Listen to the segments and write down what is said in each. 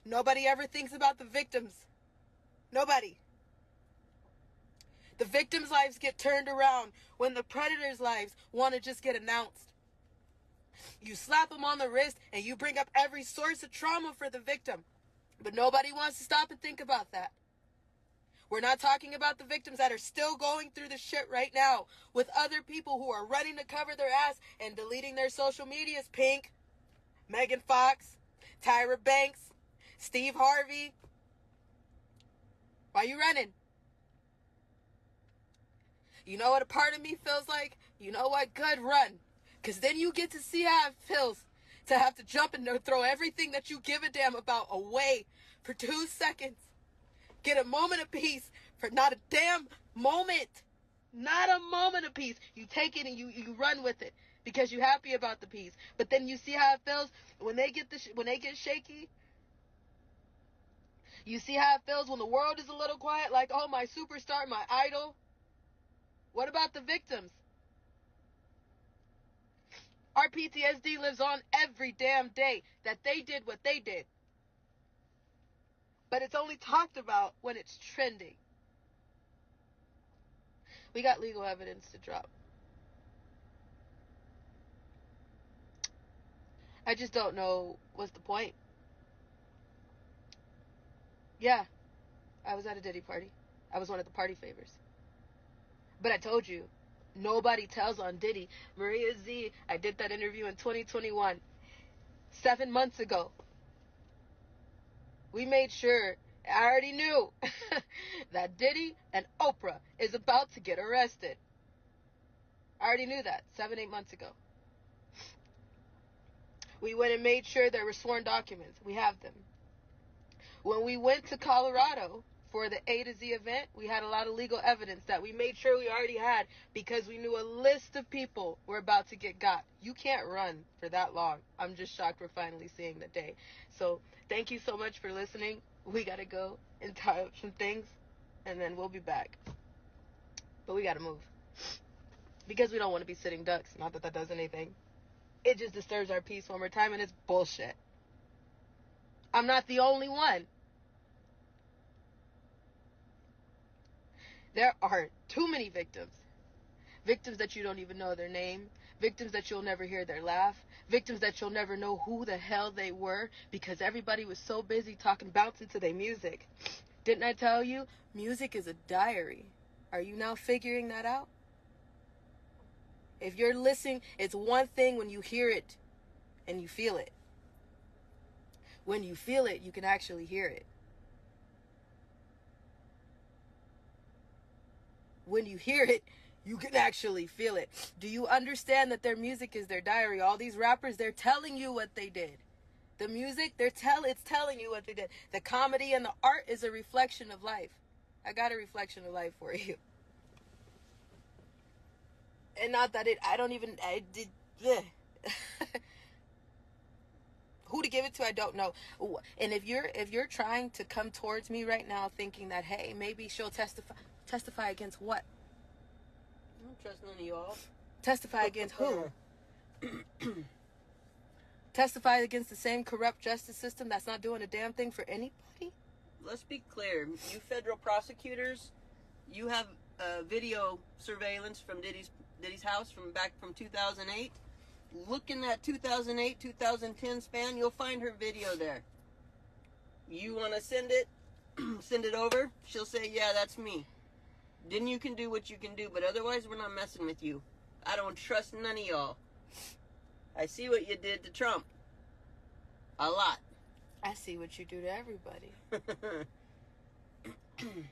Nobody ever thinks about the victims. Nobody. The victims' lives get turned around when the predators' lives want to just get announced. You slap them on the wrist and you bring up every source of trauma for the victim. But nobody wants to stop and think about that. We're not talking about the victims that are still going through the shit right now with other people who are running to cover their ass and deleting their social medias. Pink, Megan Fox, Tyra Banks, Steve Harvey. Why you running? You know what a part of me feels like? You know what? Good, run. Because then you get to see how it feels to have to jump and throw everything that you give a damn about away for 2 seconds. Get a moment of peace for not a damn moment. Not a moment of peace. You take it and you run with it because you're happy about the peace. But then you see how it feels when they get shaky. You see how it feels when the world is a little quiet, like, oh, my superstar, my idol. What about the victims? Our PTSD lives on every damn day that they did what they did. But it's only talked about when it's trending. We got legal evidence to drop. I just don't know what's the point. Yeah, I was at a Diddy party. I was one of the party favors. But I told you, nobody tells on Diddy. Maria Z, I did that interview in 2021. 7 months ago. We made sure, I already knew, that Diddy and Oprah is about to get arrested. I already knew that 7-8 months ago. We went and made sure there were sworn documents. We have them. When we went to Colorado for the A to Z event, we had a lot of legal evidence that we made sure we already had because we knew a list of people were about to get got. You can't run for that long. I'm just shocked we're finally seeing the day. So thank you so much for listening. We got to go and tie up some things and then we'll be back. But we got to move because we don't want to be sitting ducks. Not that that does anything. It just disturbs our peace one more time and it's bullshit. I'm not the only one. There are too many victims. Victims that you don't even know their name. Victims that you'll never hear their laugh. Victims that you'll never know who the hell they were because everybody was so busy bouncing to their music. Didn't I tell you? Music is a diary. Are you now figuring that out? If you're listening, it's one thing when you hear it and you feel it. When you feel it, you can actually hear it. When you hear it, you can actually feel it. Do you understand that their music is their diary? All these rappers, they're telling you what they did. The music, it's telling you what they did. The comedy and the art is a reflection of life. I got a reflection of life for you. And not that I did. Who to give it to, I don't know. And if you're trying to come towards me right now thinking that, hey, maybe she'll testify against what? I don't trust none of y'all. Testify against who? Testify against the same corrupt justice system that's not doing a damn thing for anybody? Let's be clear. You federal prosecutors, you have video surveillance from Diddy's house from 2008. Look in that 2008, 2010 span, you'll find her video there. You want to send it over, she'll say, yeah, that's me. Then you can do what you can do, but otherwise we're not messing with you. I don't trust none of y'all. I see what you did to Trump. A lot. I see what you do to everybody.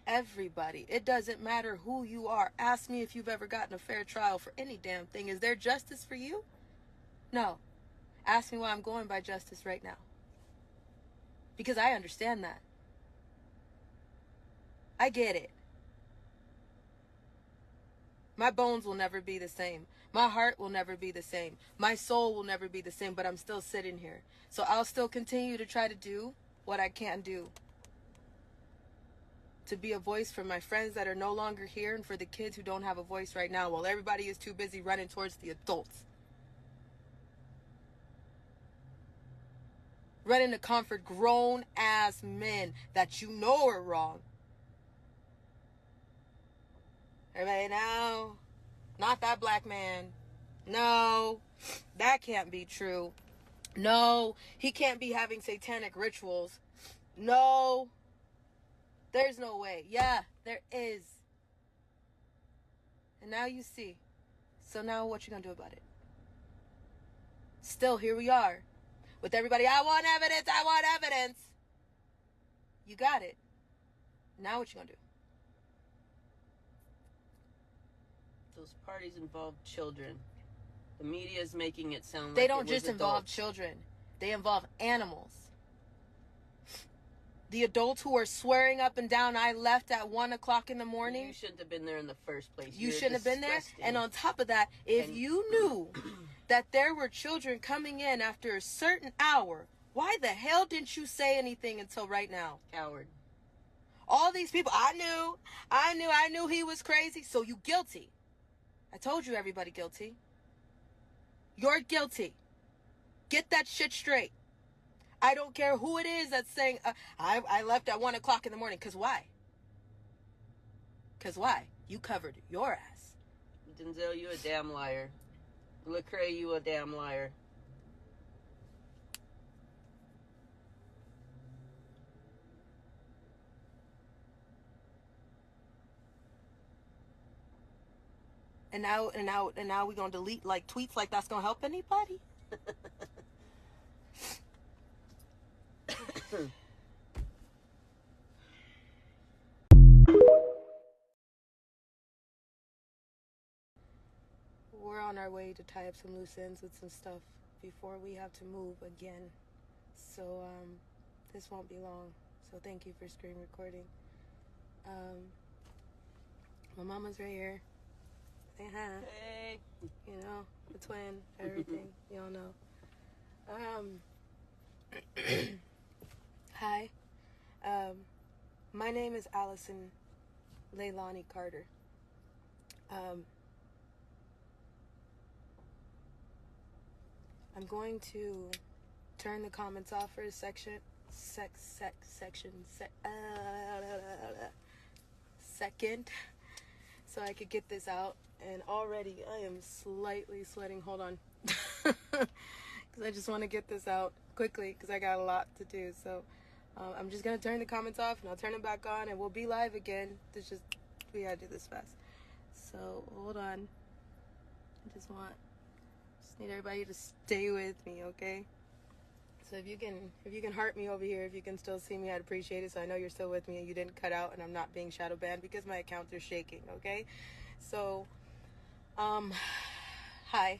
Everybody. It doesn't matter who you are. Ask me if you've ever gotten a fair trial for any damn thing. Is there justice for you? No. Ask me why I'm going by justice right now. Because I understand that. I get it. My bones will never be the same. My heart will never be the same. My soul will never be the same, but I'm still sitting here. So I'll still continue to try to do what I can do. To be a voice for my friends that are no longer here and for the kids who don't have a voice right now while everybody is too busy running towards the adults. running to comfort grown-ass men that you know are wrong. Everybody, no, not that black man. No, that can't be true. No, he can't be having satanic rituals. No, there's no way. Yeah, there is. And now you see. So now what you gonna do about it? Still, here we are. With everybody, I want evidence, I want evidence. You got it. Now what you gonna do? Those parties involve children. The media is making it sound like they don't it was just involve adults. children. They involve animals. The adults who are swearing up and down, I left at 1 o'clock in the morning. You shouldn't have been there in the first place. You You're shouldn't have been there. disgusting. And on top of that, if you knew that there were children coming in after a certain hour, why the hell didn't you say anything until right now? Coward. All these people, I knew he was crazy. So you guilty. I told you everybody guilty. You're guilty. Get that shit straight. I don't care who it is that's saying, I left at 1 o'clock in the morning. Because why? Because why? You covered your ass. Denzel, you a damn liar. Lecrae, you a damn liar. And now we're gonna delete like tweets like that's gonna help anybody? We're on our way to tie up some loose ends with some stuff before we have to move again. So this won't be long. So thank you for screen recording. My mama's right here. Say hi. Hey. You know, the twin, everything. Y'all know. Hi. My name is Allison Leilani Carter. I'm going to turn the comments off for a second, so I could get this out. And already I am slightly sweating. Hold on. Because I just want to get this out quickly because I got a lot to do. So I'm just going to turn the comments off and I'll turn them back on and we'll be live again. We got to do this fast. So hold on. I just need everybody to stay with me, okay? So if you can heart me over here, if you can still see me, I'd appreciate it. So I know you're still with me and you didn't cut out and I'm not being shadow banned because my accounts are shaking, okay? So, hi.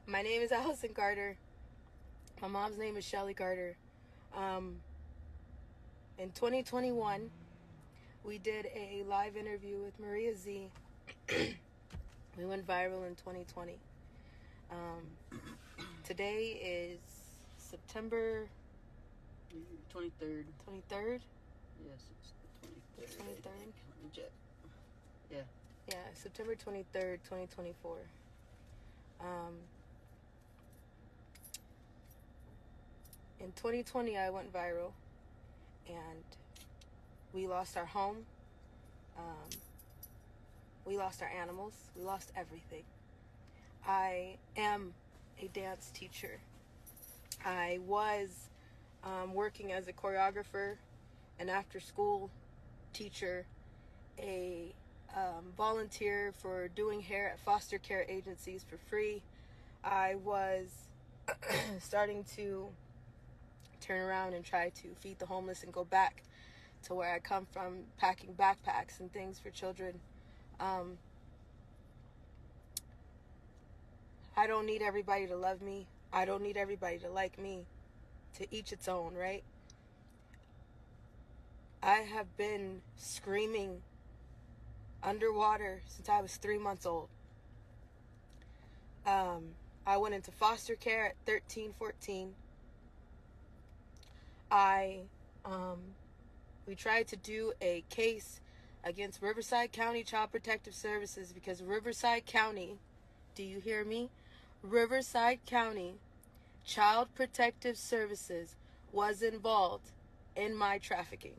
My name is Allison Carter. My mom's name is Shelly Carter. In 2021, we did a live interview with Maria Z. We went viral in 2020. Today is September 23rd. 23rd? Yes, it's the 23rd. 23rd? Yeah. Yeah, September 23rd, 2024. In 2020, I went viral, and we lost our home. We lost our animals. We lost everything. I am a dance teacher. I was working as a choreographer, an after-school teacher, a volunteer for doing hair at foster care agencies for free. I was starting to turn around and try to feed the homeless and go back to where I come from, packing backpacks and things for children. I don't need everybody to love me. I don't need everybody to like me. To each its own, right? I have been screaming underwater since I was 3 months old. I went into foster care at 13, 14. We tried to do a case against Riverside County Child Protective Services because Riverside County, do you hear me? Riverside County Child Protective Services was involved in my trafficking.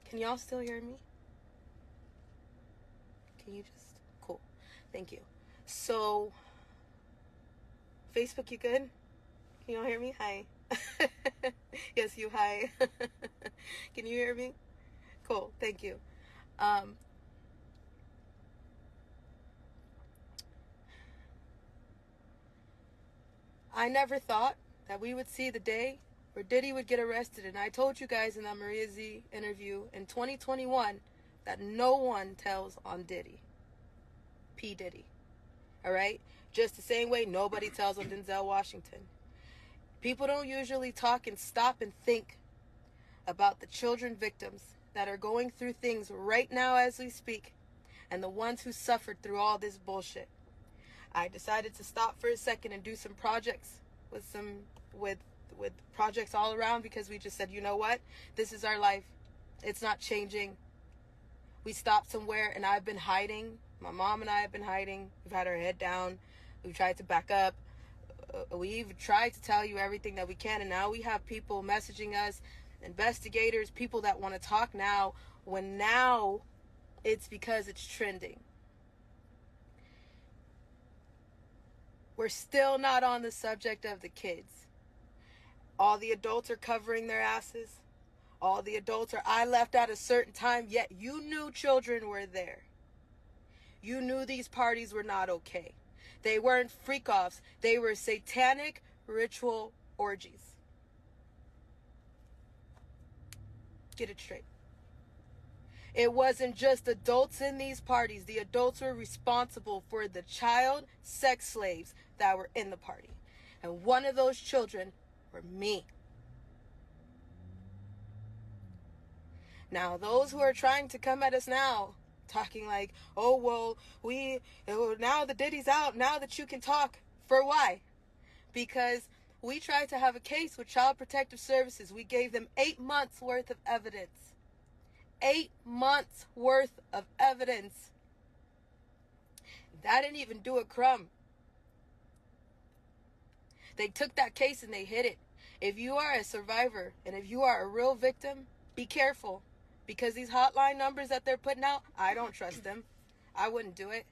Can y'all still hear me? Can you just... Cool. Thank you. So, Facebook, you good? Can y'all hear me? Hi. Yes, you. Hi. Can you hear me? Cool. Thank you. I never thought that we would see the day where Diddy would get arrested. And I told you guys in that Maria Z interview in 2021 that no one tells on Diddy. P. Diddy. All right? Just the same way nobody tells on Denzel Washington. People don't usually talk and stop and think about the children victims that are going through things right now as we speak, and the ones who suffered through all this bullshit. I decided to stop for a second and do some projects with projects all around, because we just said, you know what? This is our life. It's not changing. We stopped somewhere, and I've been hiding. My mom and I have been hiding. We've had our head down. We've tried to back up. We've tried to tell you everything that we can, and now we have people messaging us, investigators, people that want to talk now, when now it's because it's trending. We're still not on the subject of the kids. All the adults are covering their asses. All the adults are, I left at a certain time, yet you knew children were there. You knew these parties were not okay. They weren't freak-offs. They were satanic ritual orgies. Get it straight. It wasn't just adults in these parties. The adults were responsible for the child sex slaves that were in the party. And one of those children were me. Now, those who are trying to come at us now, talking like, oh, well, now the Diddy's out, now that you can talk. For why? Because we tried to have a case with Child Protective Services. We gave them 8 months worth of evidence. 8 months worth of evidence. That didn't even do a crumb. They took that case and they hid it. If you are a survivor and if you are a real victim, be careful. Because these hotline numbers that they're putting out, I don't trust them. I wouldn't do it.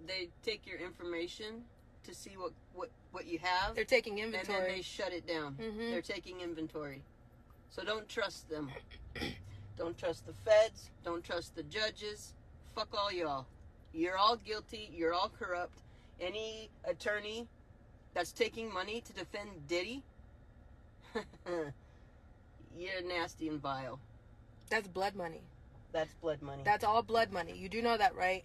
They take your information to see what you have. They're taking inventory. And then they shut it down. Mm-hmm. They're taking inventory. So don't trust them. Don't trust the feds. Don't trust the judges. Fuck all y'all. You're all guilty. You're all corrupt. Any attorney that's taking money to defend Diddy, you're nasty and vile. That's blood money. That's blood money. That's all blood money. You do know that, right?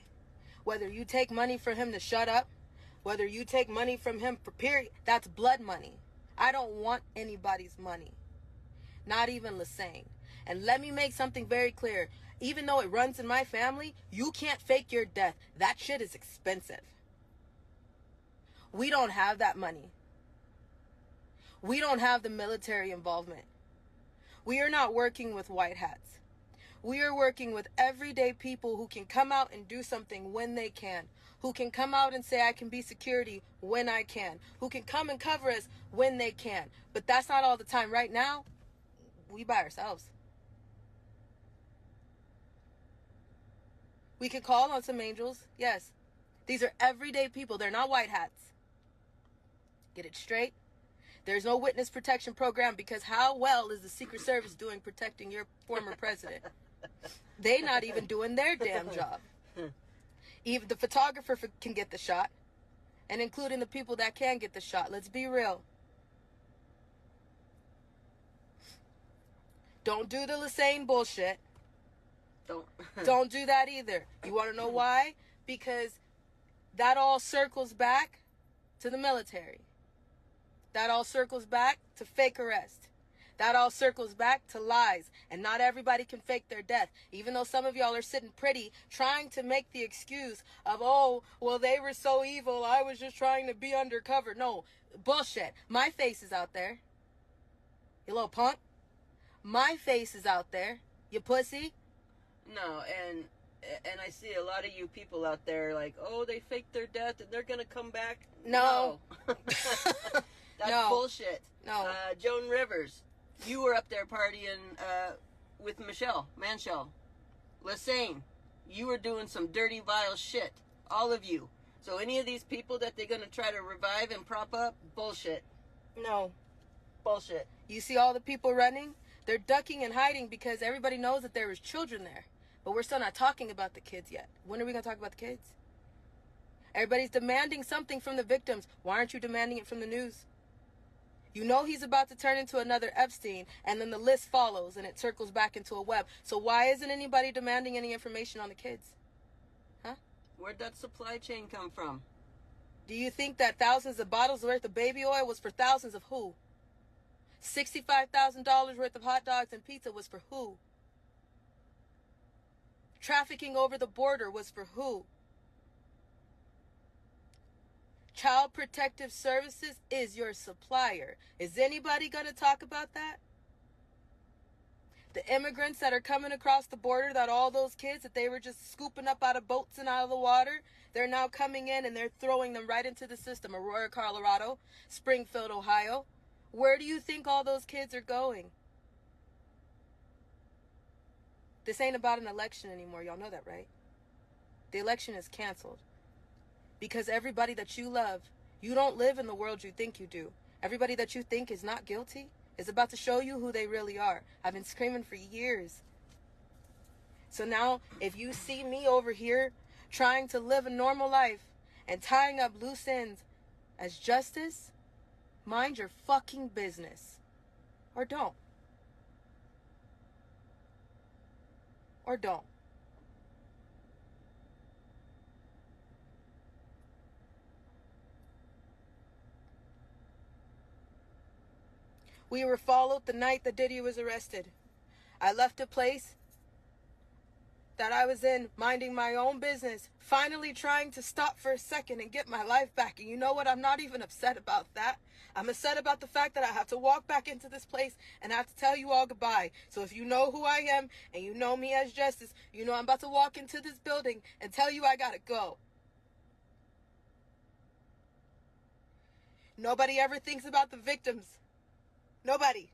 Whether you take money from him to shut up, whether you take money from him for period, that's blood money. I don't want anybody's money. Not even Lassane. And let me make something very clear. Even though it runs in my family, you can't fake your death. That shit is expensive. We don't have that money. We don't have the military involvement. We are not working with white hats. We are working with everyday people who can come out and do something when they can. Who can come out and say, I can be security when I can. Who can come and cover us when they can. But that's not all the time. Right now, we by ourselves. We can call on some angels. Yes. These are everyday people. They're not white hats. Get it straight? There's no witness protection program, because how well is the Secret Service doing protecting your former president? They not even doing their damn job. Even the photographer can get the shot, and including the people that can get the shot. Let's be real. Don't do the Lassane bullshit. Don't do that either. You want to know why? Because that all circles back to the military. That all circles back to fake arrest. That all circles back to lies. And not everybody can fake their death. Even though some of y'all are sitting pretty, trying to make the excuse of, oh, well, they were so evil, I was just trying to be undercover. No, bullshit. My face is out there. You little punk. My face is out there. You pussy. No, and I see a lot of you people out there like, oh, they faked their death and they're going to come back. No. That's No. bullshit. No. Joan Rivers, you were up there partying with Michelle Manshell. Lassane, you were doing some dirty, vile shit. All of you. So any of these people that they're going to try to revive and prop up, bullshit. No. Bullshit. You see all the people running? They're ducking and hiding because everybody knows that there was children there. But we're still not talking about the kids yet. When are we going to talk about the kids? Everybody's demanding something from the victims. Why aren't you demanding it from the news? You know he's about to turn into another Epstein, and then the list follows, and it circles back into a web. So why isn't anybody demanding any information on the kids? Huh? Where'd that supply chain come from? Do you think that thousands of bottles worth of baby oil was for thousands of who? $65,000 worth of hot dogs and pizza was for who? Trafficking over the border was for who? Child Protective Services is your supplier. Is anybody going to talk about that? The immigrants that are coming across the border, that all those kids that they were just scooping up out of boats and out of the water, they're now coming in and they're throwing them right into the system. Aurora, Colorado, Springfield, Ohio. Where do you think all those kids are going? This ain't about an election anymore. Y'all know that, right? The election is canceled. Because everybody that you love, you don't live in the world you think you do. Everybody that you think is not guilty is about to show you who they really are. I've been screaming for years. So now, if you see me over here trying to live a normal life and tying up loose ends as justice, mind your fucking business. Or don't. Or don't. We were followed the night that Diddy was arrested. I left a place that I was in, minding my own business, finally trying to stop for a second and get my life back. And you know what? I'm not even upset about that. I'm upset about the fact that I have to walk back into this place and I have to tell you all goodbye. So if you know who I am and you know me as Justice, you know I'm about to walk into this building and tell you I gotta go. Nobody ever thinks about the victims. Nobody.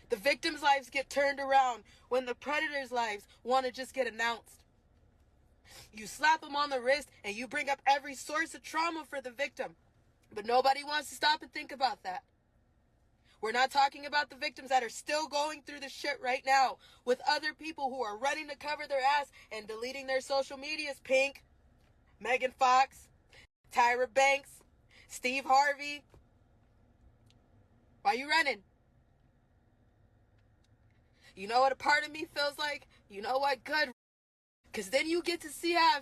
The victims' lives get turned around when the predators' lives want to just get announced. You slap them on the wrist and you bring up every source of trauma for the victim. But nobody wants to stop and think about that. We're not talking about the victims that are still going through the shit right now with other people who are running to cover their ass and deleting their social medias. Pink, Megan Fox, Tyra Banks, Steve Harvey. Why you running? You know what a part of me feels like? You know what? Good. Because then you get to see how